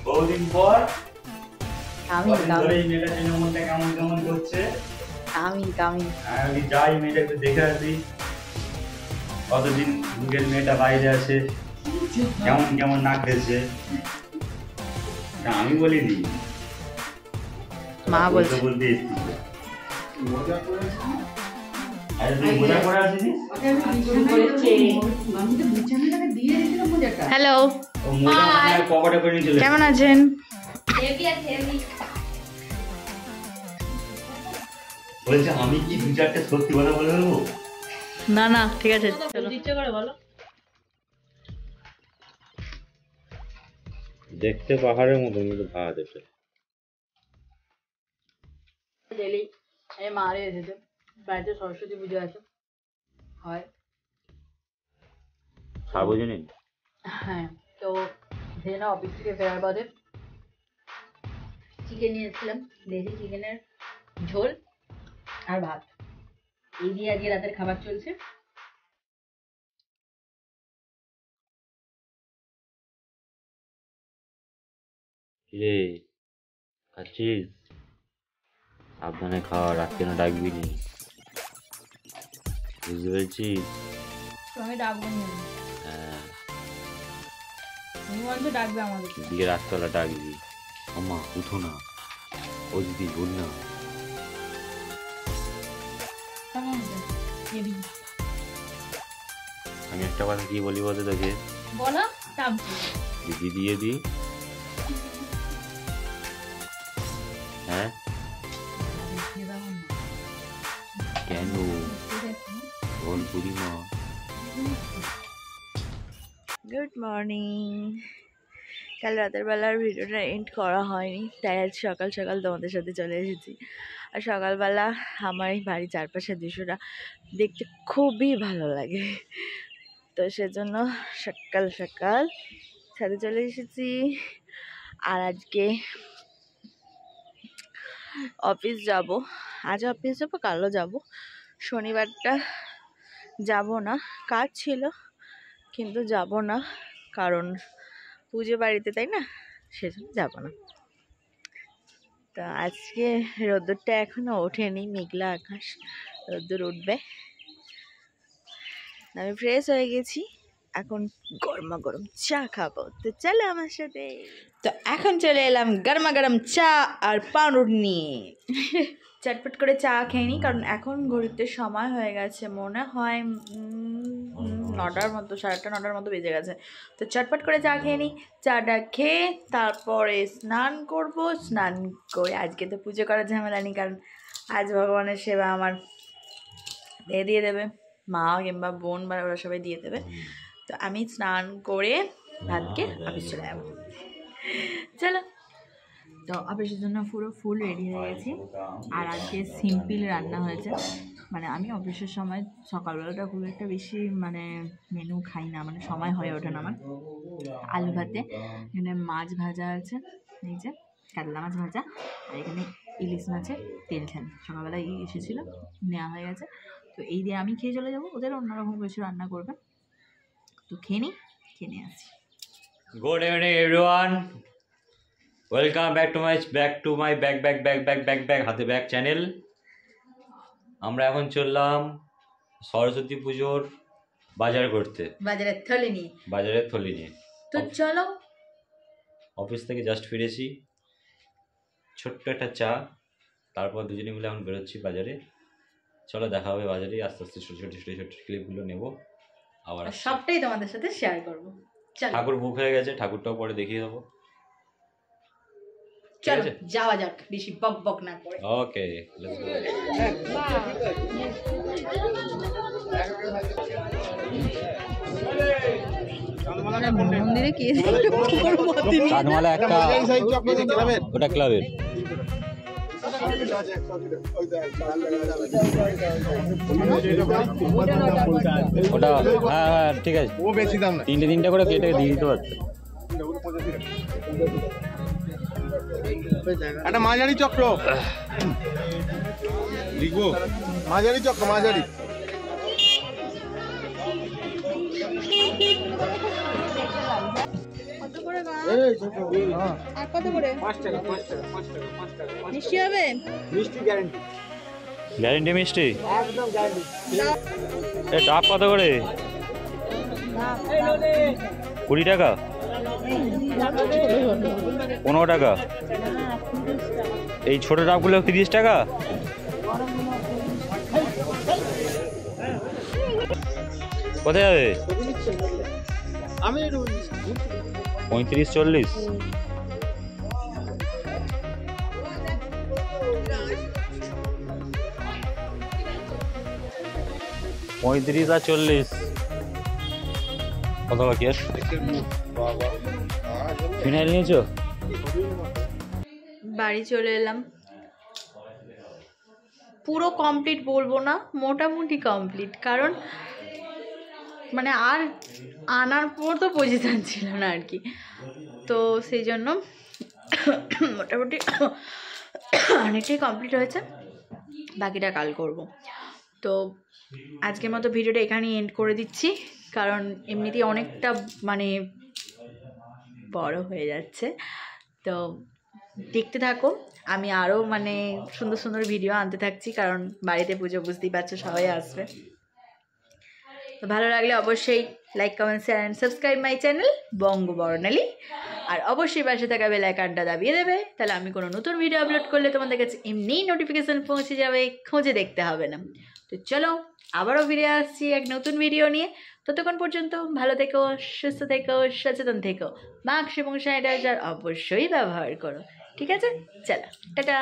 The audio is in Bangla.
বহুদিন পর আমি মেয়েটা মনটা কেমন কেমন করছে। আমি যাই মেয়েটা একটু দেখে আসি, কতদিন যুগের মেয়েটা বাইরে আছে, কেমন কেমন নাচতেছে। আমি বলিনি, মা বলছে বলতে হ্যালো পকেটে করে নিয়ে চলে কেমন আছেন? বলছে আমি কি দু চারটে সত্যি কথা বলে দেবো? না না ঠিক আছে ইচ্ছে করে বলো। দেখতে পাহাড়ের মতো কিন্তু ভাত এটা। ডেলি এই মারে এসেছে, বাড়িতে সরস্বতী পুজো আছে হয়। সার্বজনীন? হ্যাঁ, তো সেদিন অফিস থেকে ফেরার পথে চিকেন নিয়ে এসেছিলাম, দেশি চিকেনের ঝোল আর ভাত, এই দিয়ে আজকে রাতের খাবার চলছে। রে খাচ্ছিস? সাবধানে খাওয়া, রাত্রে না ডাকবি নি, বুঝতে পেরেছিস? আমি ডাকবো না, হ্যাঁ, তুমি বলছো ডাকবে আমাদের। দিকে রাতবেলা ডাকবি, আম্মা উঠো না, ও দিদি বল না। আমি একটা কথা কি বলি বলতে তোকে, বলো দিদি দিয়ে দি। হ্যাঁ কেন বল বুড়িমা? Good morning. কাল রাতের বেলার ভিডিওটা এন্ড করা হয়নি, তাই আজ সকাল সকাল তোমাদের সাথে চলে এসেছি। আর সকালবেলা আমার এই বাড়ির চারপাশের দৃশ্যটা দেখতে খুবই ভালো লাগে, তো সেজন্য সকাল সকাল ছাদে চলে এসেছি। আর আজকে অফিস যাব, আজ অফিস যাবো, কালও যাব। শনিবারটা যাব না, কাজ ছিল কিন্তু যাব না, কারণ পুজো বাড়িতে, তাই না, সেজন্য যাব না। তো আজকে রোদ্দুরটা এখনো ওঠেনি, মেঘলা আকাশ, রোদ্দুর উঠবে। আমি ফ্রেশ হয়ে গেছি, এখন গরমা গরম চা খাবো, তো চলো আমার সাথে। তো এখন চলে এলাম গরমা গরম চা আর পাউরুটি নিয়ে। চটপট করে চা খেয়ে নিই, কারণ এখন ঘড়িতে সময় হয়ে গেছে মনে হয় 9টার মতো, 8:30 9টার মতো বেজে গেছে। তো চটপট করে চা খেয়ে নিই, চাটা খেয়ে তারপরে স্নান করব। স্নান করে আজকে তো পুজো করার ঝামেলা নেই, কারণ আজ ভগবানের সেবা আমার দিয়ে দেবে মা কিংবা বোন, বা ওরা সবাই দিয়ে দেবে। তো আমি স্নান করে ভাতকে অফিস চলে যাবো। চলো, তো অফিসের জন্য পুরো ফুল রেডি হয়ে গেছি। আর আজকে সিম্পল রান্না হয়েছে, মানে আমি অফিসের সময় সকালবেলাটা খুব একটা বেশি মানে মেনু খাই না, মানে সময় হয়ে ওঠে না আমার। আলু ভাতে, এখানে মাছ ভাজা আছে, এই যে কাতলা মাছ ভাজা, আর এখানে ইলিশ মাছের তেল ঝাল, সকালবেলা এসেছিলো, নেওয়া হয়ে গেছে। তো এই দিয়ে আমি খেয়ে চলে যাবো, ওদের অন্যরকম কিছু রান্না করবে। তো খেয়ে নিয়ে আসি। Good evening everyone, welcome back to my back হাতে ব্যাগ চ্যানেল। আমরা এখন চললাম সরস্বতী পুজোর বাজার করতে, বাজারের থলি নিয়ে। তো চলো, অফিস থেকে জাস্ট ফিরেছি, ছোট্ট একটা চা, তারপর দুজনে মিলে এখন বেরোচ্ছি বাজারে। চলো দেখা হবে বাজারে, আস্তে আস্তে ছোট ছোট ক্লিপগুলো নেবো, আবার সবটাই তোমাদের সাথে শেয়ার করবো। ঠাকুর বুক হয়ে গেছে, ঠাকুরটাও পরে দেখিয়ে দেবো। চলো যাওয়া যাক, বেশি বক বক না করে। ওকে, লেটস গো। মন্দিরে কি কানমালা একটা, ওটা ক্লাবের। ওটা হ্যাঁ ঠিক আছে, ও বেশি দাম না, তিনটে করে কেটে দিয়ে দিতে পারছে। একটা মাঝারি চক্র লিখবো, মাঝারি চক্র, মাঝারি। টাকা এই ছোট আর কত করে 5 টাকা 5 টাকা 5 টাকা 5 টাকা মিষ্টি হবে মিষ্টি গ্যারান্টি গ্যারেন্টি মিষ্টি একদম গ্যারান্টি এ ডাব কত করে 20 টাকা 15 টাকা এই ছোট ডাবগুলো 30 টাকা কোথায় যাবে আমি 35-40 35 আর 40 কত বাকি আর ফিনাইল নিয়েছো বাড়ি চলে এলাম পুরো কমপ্লিট বলবো না মোটামুটি কমপ্লিট কারণ মানে আর আনার পর তো পজিশন ছিল না আর কি তো সেই জন্য মোটামুটি অনেকটাই কমপ্লিট হয়েছে বাকিটা কাল করব তো আজকের মতো ভিডিওটা এখানেই এন্ড করে দিচ্ছি কারণ এমনিতেই অনেকটা মানে বড় হয়ে যাচ্ছে তো দেখতে থাকো আমি আরও মানে সুন্দর সুন্দর ভিডিও আনতে থাকছি কারণ বাড়িতে পুজো বুঝতেই পারছো সবাই আসবে তো ভালো লাগলে অবশ্যই like comment share and subscribe my channel Banga Barnali আর অবশ্যই পাশে থাকা বেল আইকনটা দাবিয়ে দেবে তাহলে আমি কোনো নতুন ভিডিও আপলোড করলে তোমাদের কাছে এমনিই নোটিফিকেশান পৌঁছে যাবে খুঁজে দেখতে হবে না তো চলো আবারও ফিরে আসছি এক নতুন ভিডিও নিয়ে ততক্ষণ পর্যন্ত ভালো থেকো সুস্থ থেকো সচেতন থেকো মাস্ক এবং স্যানিটাইজার অবশ্যই ব্যবহার করো ঠিক আছে চলো টাটা